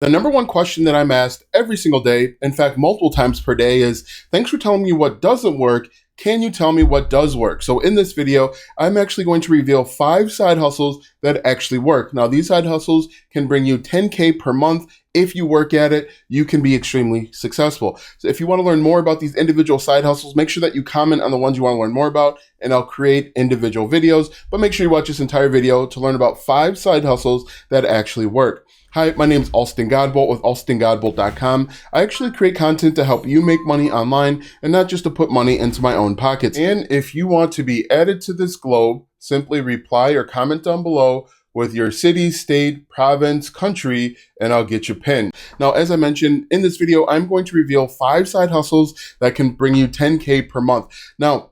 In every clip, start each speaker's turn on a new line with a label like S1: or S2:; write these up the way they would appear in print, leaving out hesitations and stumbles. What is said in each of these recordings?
S1: The number one question that I'm asked every single day, in fact, multiple times per day, is thanks for telling me what doesn't work. Can you tell me what does work? So in this video, I'm actually going to reveal 5 side hustles that actually work. Now, these side hustles can bring you 10K per month. If you work at it, you can be extremely successful. So if you want to learn more about these individual side hustles, make sure that you comment on the ones you want to learn more about, and I'll create individual videos. But make sure you watch this entire video to learn about 5 side hustles that actually work. Hi, my name is Alston Godbolt with alstongodbolt.com. I actually create content to help you make money online and not just to put money into my own pockets. And if you want to be added to this globe, simply reply or comment down below with your city, state, province, country, and I'll get you pinned. Now, as I mentioned in this video, I'm going to reveal 5 side hustles that can bring you 10K per month. Now,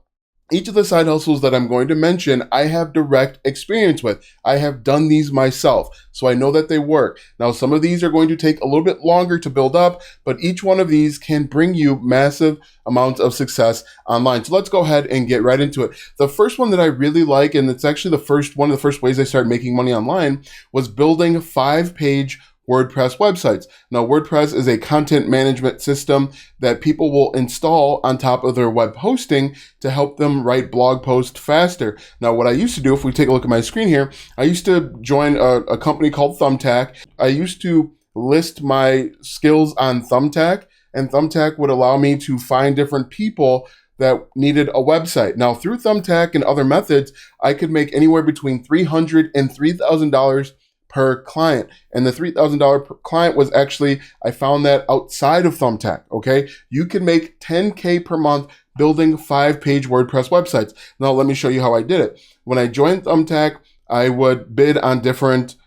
S1: each of the side hustles that I'm going to mention, I have direct experience with. I have done these myself, so I know that they work. Now, some of these are going to take a little bit longer to build up, but each one of these can bring you massive amounts of success online. So let's go ahead and get right into it. The first one that I really like, and it's actually one of the first ways I started making money online, was building 5-page WordPress websites. Now, WordPress is a content management system that people will install on top of their web hosting to help them write blog posts faster. Now, what I used to do, if we take a look at my screen here, I used to join a company called Thumbtack. I used to list my skills on Thumbtack, and Thumbtack would allow me to find different people that needed a website. Now, through Thumbtack and other methods, I could make anywhere between $300 and $3,000 per client. And the $3,000 per client was actually, I found that outside of Thumbtack, okay? You can make 10K per month building 5-page WordPress websites. Now, let me show you how I did it. When I joined Thumbtack, I would bid on different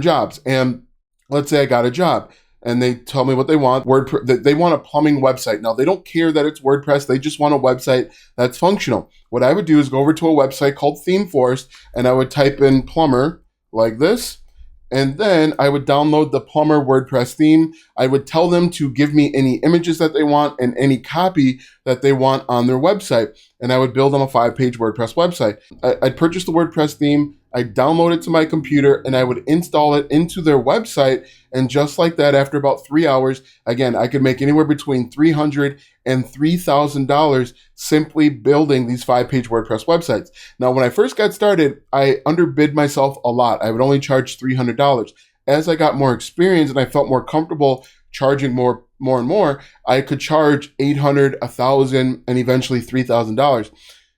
S1: jobs. And let's say I got a job and they tell me what they want. They want a plumbing website. Now, they don't care that it's WordPress. They just want a website that's functional. What I would do is go over to a website called ThemeForest, and I would type in plumber like this, and then I would download the Plumber WordPress theme. I would tell them to give me any images that they want and any copy that they want on their website, and I would build them a 5-page WordPress website. I'd purchase the WordPress theme, I'd download it to my computer, and I would install it into their website, and just like that, after about 3 hours, again, I could make anywhere between $300 and $3,000 simply building these 5-page WordPress websites. Now, when I first got started, I underbid myself a lot. I would only charge $300. As I got more experience and I felt more comfortable charging more and more, I could charge $800, $1,000, and eventually $3,000.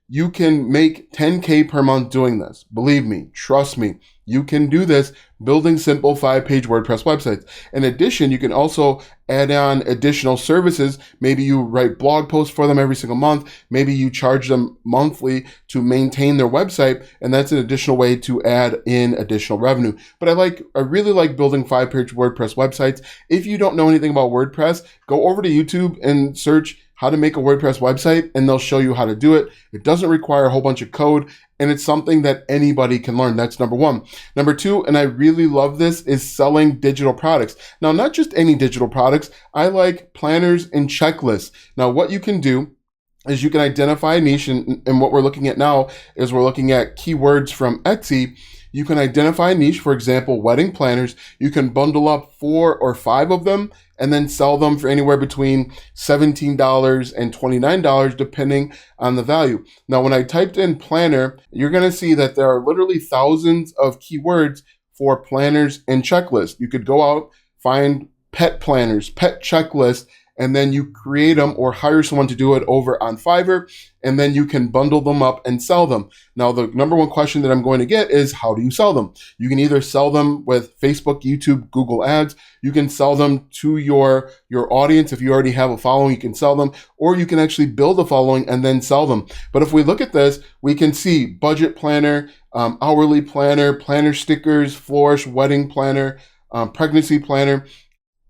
S1: You can make 10K per month doing this. Believe me, trust me, you can do this building simple 5-page WordPress websites. In addition, you can also add on additional services. Maybe you write blog posts for them every single month. Maybe you charge them monthly to maintain their website, and that's an additional way to add in additional revenue. But I really like building 5-page WordPress websites. If you don't know anything about WordPress, go over to YouTube and search how to make a WordPress website, and they'll show you how to do it. It doesn't require a whole bunch of code, and it's something that anybody can learn. That's number one. Number two, and I really love this, is selling digital products. Now, not just any digital products. I like planners and checklists. Now, what you can do is you can identify a niche, and what we're looking at now is we're looking at keywords from Etsy. You can identify a niche, for example, wedding planners. You can bundle up 4 or 5 of them and then sell them for anywhere between $17 and $29, depending on the value. Now, when I typed in planner, you're going to see that there are literally thousands of keywords for planners and checklists. You could go out, find pet planners, pet checklists, and then you create them or hire someone to do it over on Fiverr, and then you can bundle them up and sell them. Now, the number one question that I'm going to get is, how do you sell them? You can either sell them with Facebook, YouTube, Google Ads. You can sell them to your audience. If you already have a following, you can sell them, or you can actually build a following and then sell them. But if we look at this, we can see budget planner, hourly planner, planner stickers, flourish, wedding planner, pregnancy planner.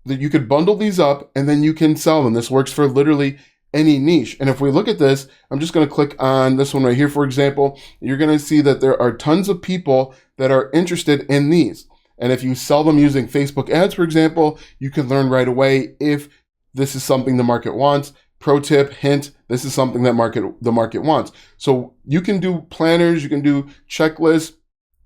S1: That you could bundle these up and then you can sell them. This works for literally any niche. And if we look at this, I'm just going to click on this one right here, for example. You're going to see that there are tons of people that are interested in these. And if you sell them using Facebook ads, for example, you can learn right away if this is something the market wants. Pro tip, hint, this is something that the market wants. So you can do planners, you can do checklists,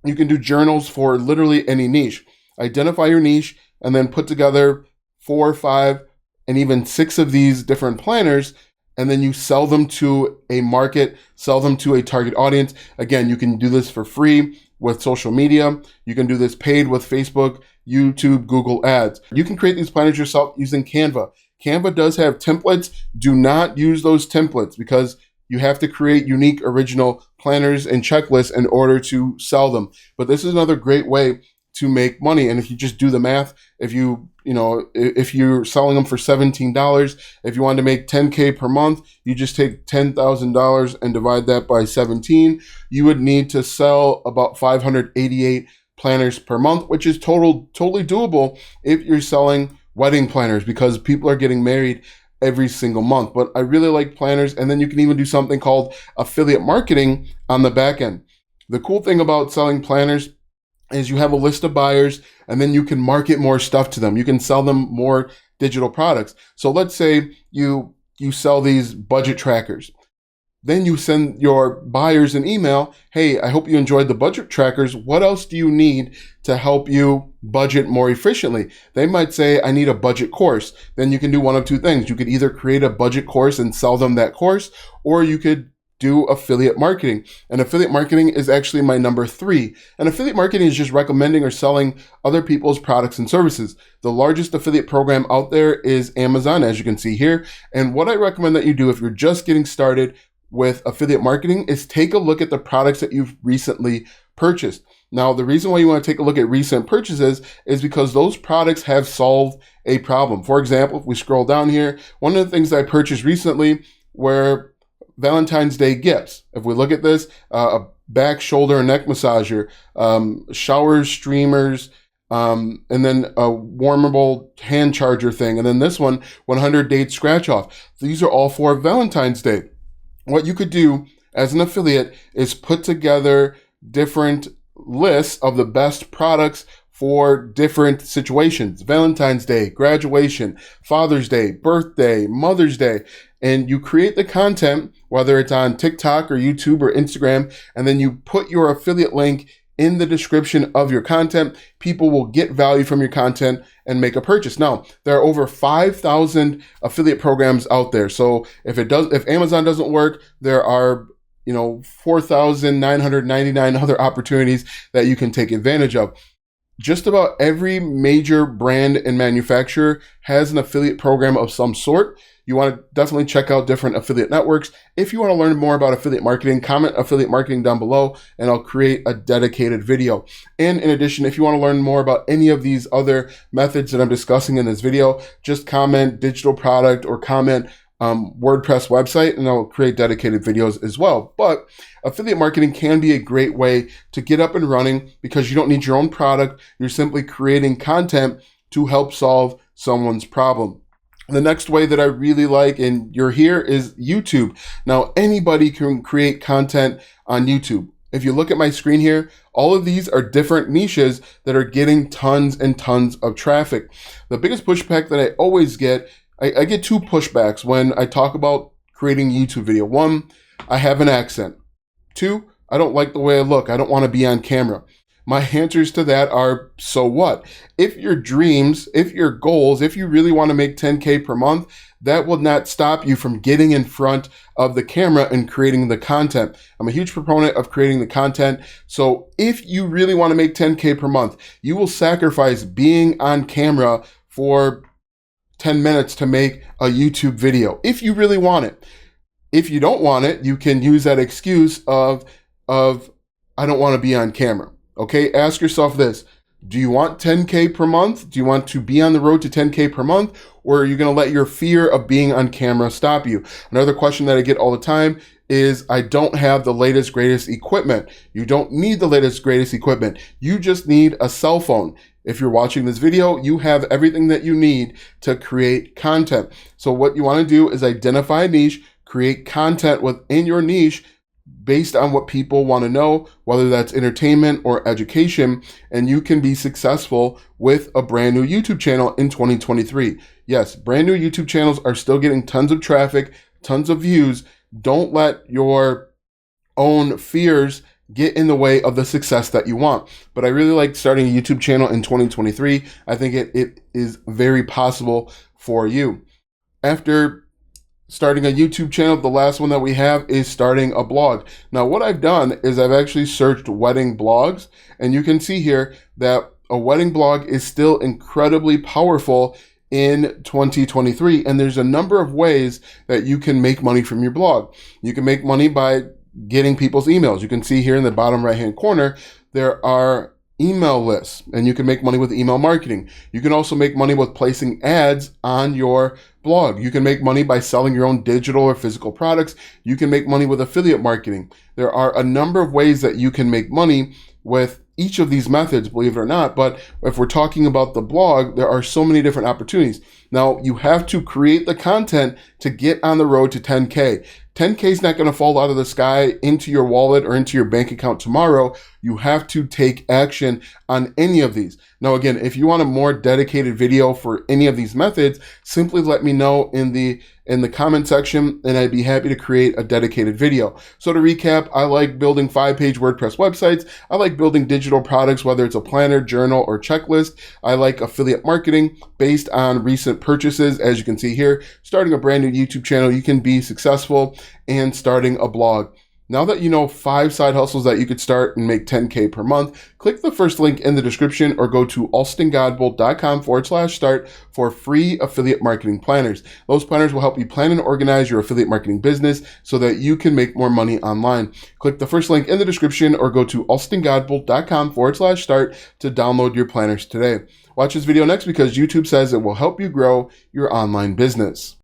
S1: you can do journals for literally any niche. Identify your niche, and then put together 4 or 5 and even 6 of these different planners, and then you sell them to a market, sell them to a target audience. Again, you can do this for free with social media. You can do this paid with Facebook, YouTube, Google Ads. You can create these planners yourself using Canva. Canva does have templates. Do not use those templates because you have to create unique, original planners and checklists in order to sell them. But this is another great way to make money. And if you just do the math, if you're selling them for $17, if you want to make 10K per month, you just take $10,000 and divide that by 17. You would need to sell about 588 planners per month, which is totally doable if you're selling wedding planners, because people are getting married every single month. But I really like planners. And then you can even do something called affiliate marketing on the back end. The cool thing about selling planners is you have a list of buyers, and then you can market more stuff to them. You can sell them more digital products. So let's say you sell these budget trackers. Then you send your buyers an email. Hey, I hope you enjoyed the budget trackers. What else do you need to help you budget more efficiently? They might say, I need a budget course. Then you can do one of two things. You could either create a budget course and sell them that course, or you could do affiliate marketing. And affiliate marketing is actually my number 3. And affiliate marketing is just recommending or selling other people's products and services. The largest affiliate program out there is Amazon, as you can see here. And what I recommend that you do if you're just getting started with affiliate marketing is take a look at the products that you've recently purchased. Now, the reason why you want to take a look at recent purchases is because those products have solved a problem. For example, if we scroll down here, one of the things that I purchased recently were Valentine's Day gifts. If we look at this, a back, shoulder, and neck massager, showers, streamers, and then a warmable hand charger thing. And then this one, 100 date scratch off. These are all for Valentine's Day. What you could do as an affiliate is put together different lists of the best products for different situations. Valentine's Day, graduation, Father's Day, birthday, Mother's Day. And you create the content, whether it's on TikTok or YouTube or Instagram, and then you put your affiliate link in the description of your content. People will get value from your content and make a purchase. Now, there are over 5,000 affiliate programs out there. So if Amazon doesn't work, there are 4,999 other opportunities that you can take advantage of. Just about every major brand and manufacturer has an affiliate program of some sort. You want to definitely check out different affiliate networks. If you want to learn more about affiliate marketing, comment affiliate marketing down below and I'll create a dedicated video. And in addition, if you want to learn more about any of these other methods that I'm discussing in this video, just comment digital product or comment WordPress website, and I'll create dedicated videos as well. But affiliate marketing can be a great way to get up and running because you don't need your own product. You're simply creating content to help solve someone's problem. The next way that I really like, and you're here, is YouTube. Now, anybody can create content on YouTube. If you look at my screen here, all of these are different niches that are getting tons and tons of traffic. The biggest pushback that I always get, I get 2 pushbacks when I talk about creating a YouTube video. 1, I have an accent. 2, I don't like the way I look. I don't want to be on camera. My answers to that are, so what? If your dreams, if your goals, if you really want to make 10K per month, that will not stop you from getting in front of the camera and creating the content. I'm a huge proponent of creating the content. So if you really want to make 10K per month, you will sacrifice being on camera for 10 minutes to make a YouTube video, if you really want it. If you don't want it, you can use that excuse of I don't want to be on camera. Okay, ask yourself this. Do you want 10K per month? Do you want to be on the road to 10K per month? Or are you going to let your fear of being on camera stop you? Another question that I get all the time is, I don't have the latest, greatest equipment. You don't need the latest, greatest equipment. You just need a cell phone. If you're watching this video, you have everything that you need to create content. So what you want to do is identify a niche, create content within your niche based on what people want to know, whether that's entertainment or education, and you can be successful with a brand new YouTube channel in 2023. Yes, brand new YouTube channels are still getting tons of traffic, tons of views. Don't let your own fears get in the way of the success that you want. But I really like starting a YouTube channel in 2023. I think it is very possible for you. After starting a YouTube channel, the last one that we have is starting a blog. Now, what I've done is I've actually searched wedding blogs, and you can see here that a wedding blog is still incredibly powerful in 2023. And there's a number of ways that you can make money from your blog. You can make money by getting people's emails. You can see here in the bottom right-hand corner, there are email lists, and you can make money with email marketing. You can also make money with placing ads on your blog. You can make money by selling your own digital or physical products. You can make money with affiliate marketing. There are a number of ways that you can make money with each of these methods, believe it or not. But if we're talking about the blog, there are so many different opportunities. Now, you have to create the content to get on the road to 10K. 10K is not going to fall out of the sky into your wallet or into your bank account tomorrow. You have to take action on any of these. Now, again, if you want a more dedicated video for any of these methods, simply let me know in the comment section, and I'd be happy to create a dedicated video. So to recap, I like building 5-page WordPress websites. I like building digital products, whether it's a planner, journal, or checklist. I like affiliate marketing based on recent purchases. As you can see here, starting a brand new YouTube channel, you can be successful, and starting a blog. Now that you know 5 side hustles that you could start and make 10K per month, click the first link in the description or go to alstongodbold.com/start for free affiliate marketing planners. Those planners will help you plan and organize your affiliate marketing business so that you can make more money online. Click the first link in the description or go to alstongodbold.com/start to download your planners today. Watch this video next because YouTube says it will help you grow your online business.